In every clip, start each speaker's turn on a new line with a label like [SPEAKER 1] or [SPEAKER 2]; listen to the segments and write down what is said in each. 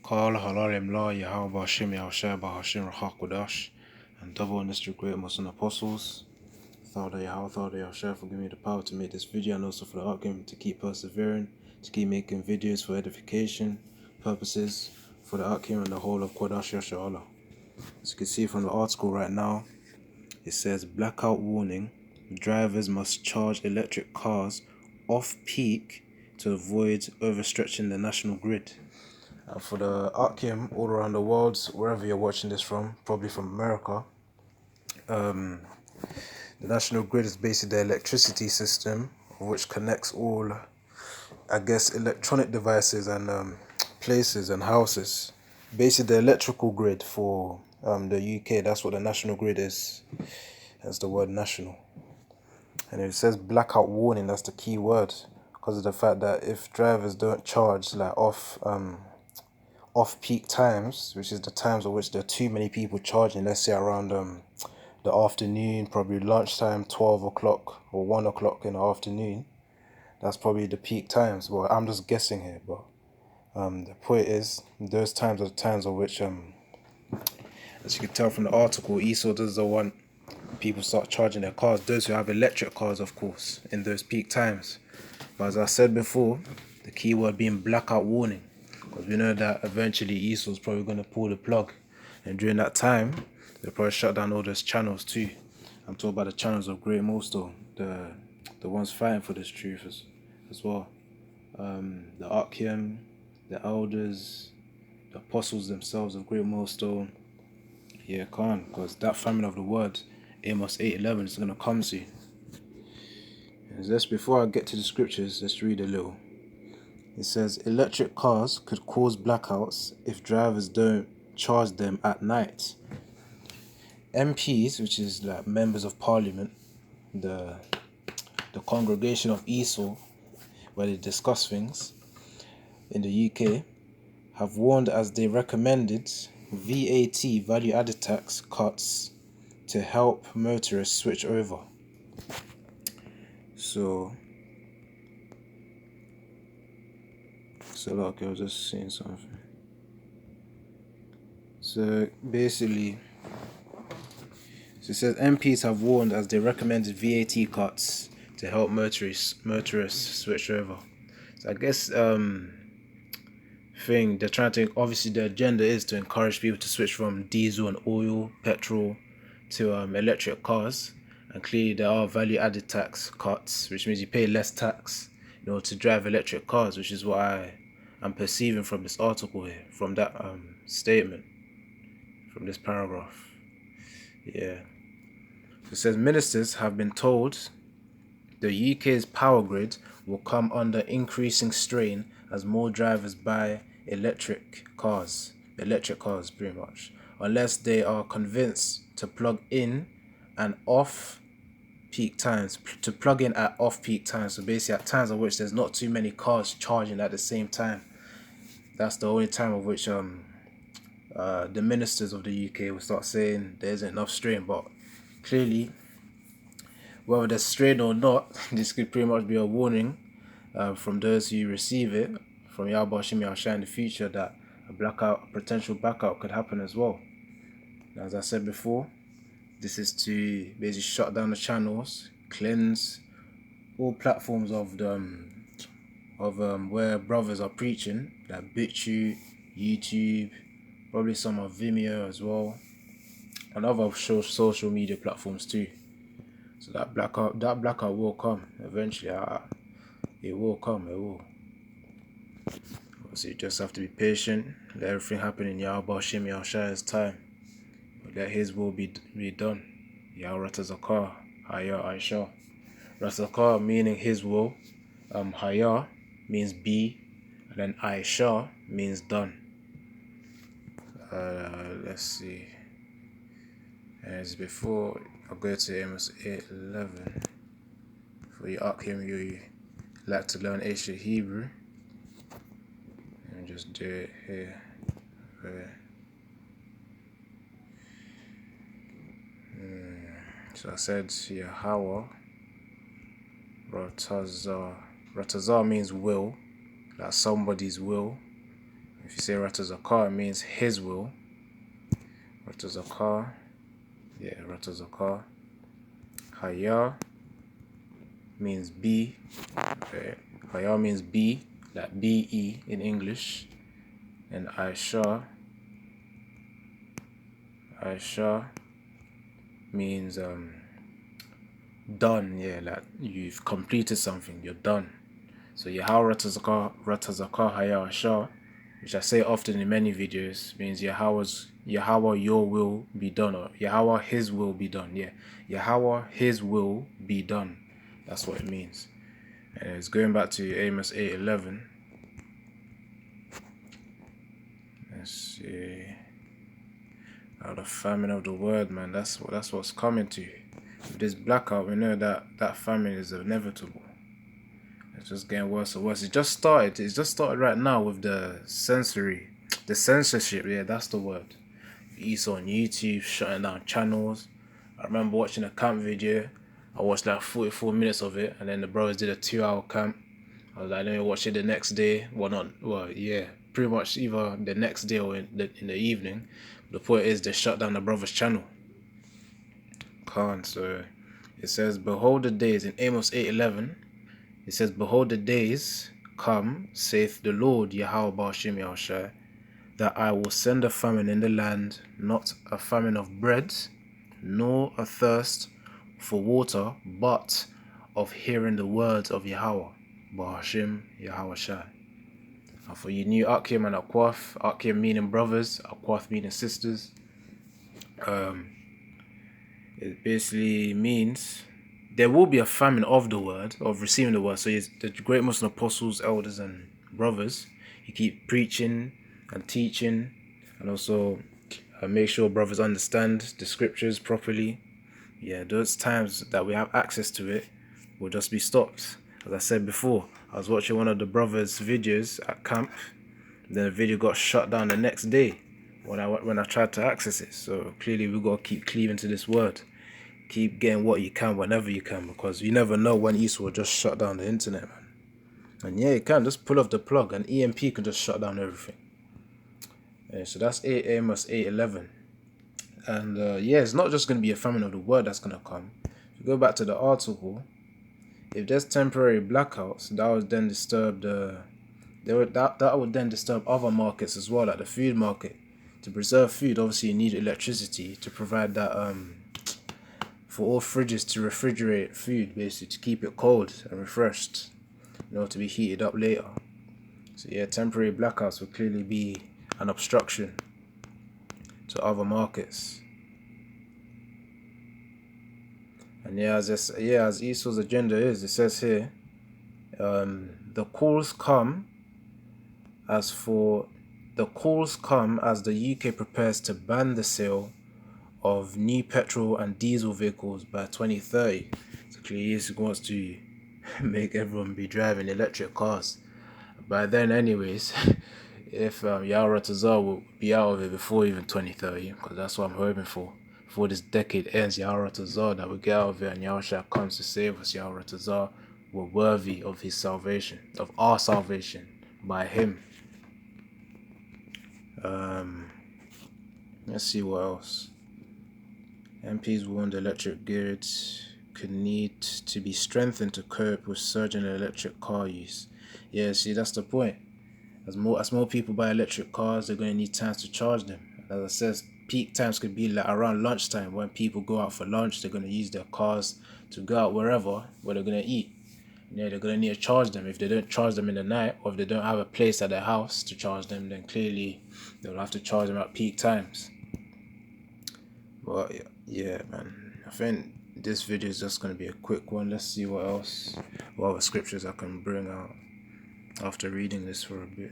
[SPEAKER 1] Qala halalim la Yahweh Hashem Yahushua Hashem Rahakodash, and double on this to great Muslim apostles. Thought that Yahushua for giving me the power to make this video, and also for the outcome to keep persevering, to keep making videos for edification purposes, for the outcome and the whole of Kodash Yasha. As you can see from the article right now, it says blackout warning: drivers must charge electric cars off peak to avoid overstretching the national grid. And for the outcome all around the world, wherever you're watching this from, probably from America, the national grid is basically the electricity system which connects all, I guess, electronic devices and places and houses. Basically, the electrical grid for the UK. That's what the national grid is. That's the word national. And it says blackout warning. That's the key word, because of the fact that if drivers don't charge like off-peak times, which is the times at which there are too many people charging, let's say around the afternoon, probably lunchtime, 12 o'clock or 1 o'clock in the afternoon. That's probably the peak times. Well, I'm just guessing here, but the point is, those times are the times of which, as you can tell from the article, ESO doesn't want people start charging their cars. Those who have electric cars, of course, in those peak times. But as I said before, the key word being blackout warning, because we know that eventually ESO is probably going to pull the plug, and during that time they'll probably shut down all those channels too. I'm talking about the channels of Great Millstone, the ones fighting for this truth as well. The Archeum, the elders, the apostles themselves of Great Millstone. Yeah, can't, because that famine of the word, Amos 8:11, is going to come soon. And just before I get to the scriptures, let's read a little. It says, electric cars could cause blackouts if drivers don't charge them at night. MPs, which is like members of parliament, the congregation of ESO, where they discuss things in the UK, have warned as they recommended VAT, value added tax cuts to help motorists switch over. So look, I was just saying something. So basically, it says MPs have warned as they recommended VAT cuts to help motorists switch over. So I guess they're trying to, obviously the agenda is to encourage people to switch from diesel and oil, petrol, to electric cars. And clearly there are value added tax cuts, which means you pay less tax in order to drive electric cars, which is what I'm perceiving from this article here, from that statement, from this paragraph. Yeah. It says ministers have been told the UK's power grid will come under increasing strain as more drivers buy electric cars pretty much, unless they are convinced to plug in at off-peak times. So basically at times at which there's not too many cars charging at the same time. That's the only time of which the ministers of the UK will start saying there isn't enough strain. But clearly, whether there's strain or not, this could pretty much be a warning from those who receive it, from Yahweh Hashem Yahushua in the future, that a potential blackout could happen as well. Now, as I said before, this is to basically shut down the channels, cleanse all platforms of where brothers are preaching, like BitChute, YouTube, probably some of Vimeo as well, and other social media platforms too. So that blackout will come eventually. It will come. It will. So you just have to be patient. Let everything happen in Yahweh Hashem Yahushua's time. Let His will be done. Yahweh Ratazakar, Haya Aisha. Ratazakar meaning His will. Haya means be, and then Aisha means done. Let's see. As before, I'll go to Amos 8:11. For you up here, you like to learn ancient Hebrew. And just do it here. So I said Yahweh Ratazar. Ratazar means will, like somebody's will. If you say Ratazakar, it means his will. Ratazakar. Yeah, Ratazakar. Haya means be. Okay. Haya means be, like be in English. And Aisha means done. Yeah, like you've completed something, you're done. So Yahweh Ratazakar Haya Aisha, which I say often in many videos, means Yahweh your will be done, or Yahweh his will be done. Yeah, Yahweh his will be done. That's what it means. And it's going back to Amos 8:11. Let's see. Out of famine of the word, man. That's what's coming to you. With this blackout, we know that famine is inevitable. It's just getting worse and worse. It just started. It's just started right now with the censorship. Yeah, that's the word. It's on YouTube, shutting down channels. I remember watching a camp video. I watched like 44 minutes of it, and then the brothers did a 2-hour camp. I was like, let me watch it the next day. Yeah, pretty much either the next day or in the evening. The point is, they shut down the brothers' channel. So it says, behold the days in Amos 8:11. It says, behold the days come, saith the Lord Yahweh Ba'ashim Yahushai, that I will send a famine in the land, not a famine of bread, nor a thirst for water, but of hearing the words of Yahweh Ba'ashim Yahushai. And for you new Akim and Akwaf, Akim meaning brothers, Akwaf meaning sisters, it basically means there will be a famine of the word, of receiving the word. So the great Muslim apostles, elders, and brothers, you keep preaching and teaching, and also make sure brothers understand the scriptures properly. Yeah, those times that we have access to it will just be stopped. As I said before, I was watching one of the brothers' videos at camp, then the video got shut down the next day when I tried to access it. So clearly we got to keep cleaving to this word. Keep getting what you can whenever you can, because you never know when Esau will just shut down the internet, man. And yeah, you can just pull off the plug and EMP can just shut down everything. Yeah, so that's Amos 8:11. And yeah, it's not just going to be a famine of the word that's going to come. If you go back to the article, if there's temporary blackouts, that would then disturb that would then disturb other markets as well, like the food market. To preserve food, obviously you need electricity to provide that for all fridges to refrigerate food, basically to keep it cold and refreshed, to be heated up later. So yeah, temporary blackouts will clearly be an obstruction to other markets. And yeah, as Esau's agenda is, it says here, the calls come as the UK prepares to ban the sale of new petrol and diesel vehicles by 2030. So clearly he wants to make everyone be driving electric cars by then anyways. If Yahweh Tazar will be out of it before even 2030, because that's what I'm hoping for. Before this decade ends, Yahweh Tazar, that we get out of it and Yahweh comes to save us. Yahweh Tazar, we're worthy of his salvation, of our salvation by him. Let's see what else. MPs warned electric grids could need to be strengthened to cope with surging electric car use. Yeah, see, that's the point. As more people buy electric cars, they're going to need times to charge them. As I said, peak times could be like around lunchtime when people go out for lunch. They're going to use their cars to go out where they're going to eat. Yeah, they're going to need to charge them. If they don't charge them in the night, or if they don't have a place at their house to charge them, then clearly they'll have to charge them at peak times. But yeah, man, I think this video is just going to be a quick one. Let's see what other scriptures I can bring out after reading this for a bit.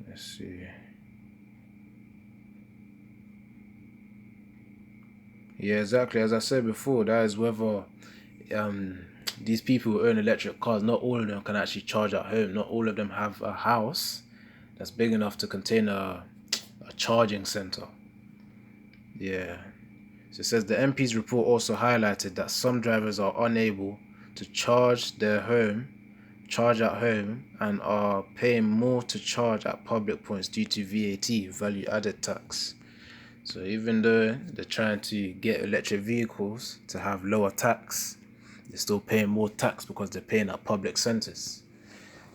[SPEAKER 1] Let's see. Yeah, exactly. As I said before, that is whether these people who own electric cars, not all of them can actually charge at home. Not all of them have a house that's big enough to contain a charging center. Yeah. So it says the MP's report also highlighted that some drivers are unable to charge at home, and are paying more to charge at public points due to VAT, value added tax. So even though they're trying to get electric vehicles to have lower tax, they're still paying more tax because they're paying at public centres.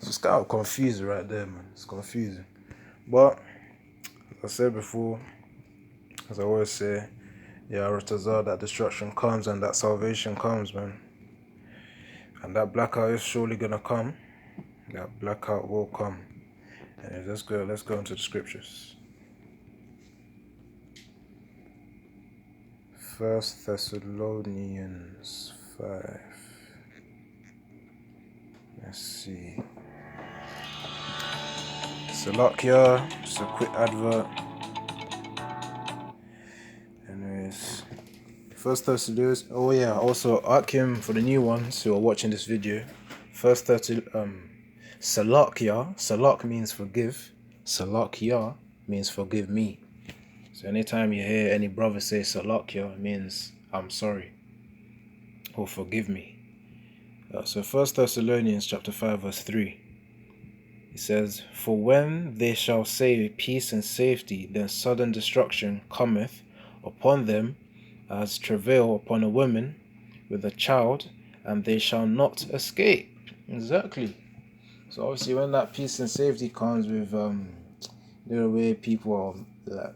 [SPEAKER 1] So it's kind of confusing right there, man. It's confusing. But, as I said before, as I always say, that destruction comes and that salvation comes, man. And that blackout is surely gonna come. That blackout will come. And let's go into the scriptures. 1 Thessalonians 5. Let's see. Salakia, just a quick advert. Anyways, 1 Thessalonians. Oh yeah, also Akim for the new ones who are watching this video. Salakia. Salak means forgive. Salakia means forgive me. So anytime you hear any brother say Salakia, it means I'm sorry or forgive me. So 1 Thessalonians chapter 5 verse 3. It says, "For when they shall say peace and safety, then sudden destruction cometh upon them as travail upon a woman with a child, and they shall not escape." Exactly. So obviously when that peace and safety comes with the way people are,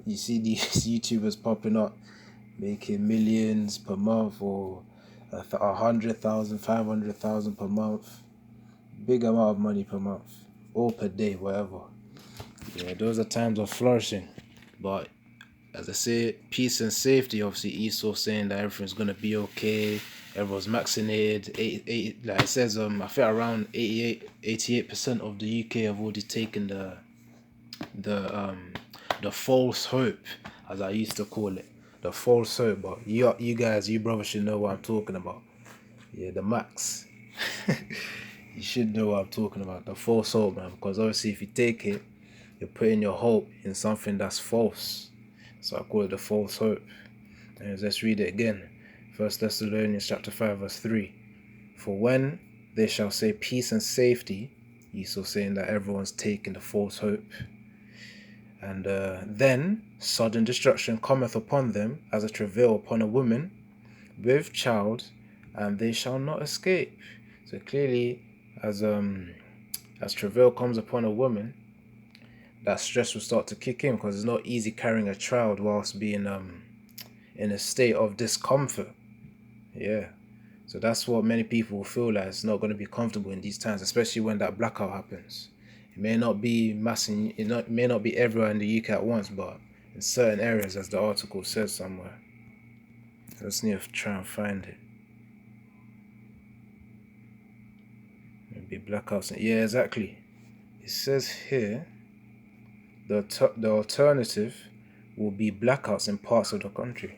[SPEAKER 1] you see these YouTubers popping up making millions per month, or 100,000, 500,000 per month, big amount of money per month or per day, whatever. Yeah, those are times of flourishing. But as I say, peace and safety, obviously Esau saying that everything's gonna be okay, everyone's vaccinated. Like it says, I think around 88% of the UK have already taken the false hope, as I used to call it, the false hope. But you guys, you brothers should know what I'm talking about. Yeah, the max. You should know what I'm talking about, the false hope, man. Because obviously, if you take it, you're putting your hope in something that's false. So I call it the false hope. And let's read it again. 1 Thessalonians chapter 5 verse 3. "For when they shall say peace and safety," Esau saying that everyone's taking the false hope, "and then sudden destruction cometh upon them as a travail upon a woman with child, and they shall not escape." So clearly, as travail comes upon a woman, that stress will start to kick in, because it's not easy carrying a child whilst being in a state of discomfort. Yeah. So that's what many people will feel like it's not going to be comfortable in these times, especially when that blackout happens. It may not be it may not be everywhere in the UK at once, but in certain areas, as the article says somewhere. Let's need to try and find it. Maybe blackouts. Yeah, exactly. It says here, the alternative will be blackouts in parts of the country.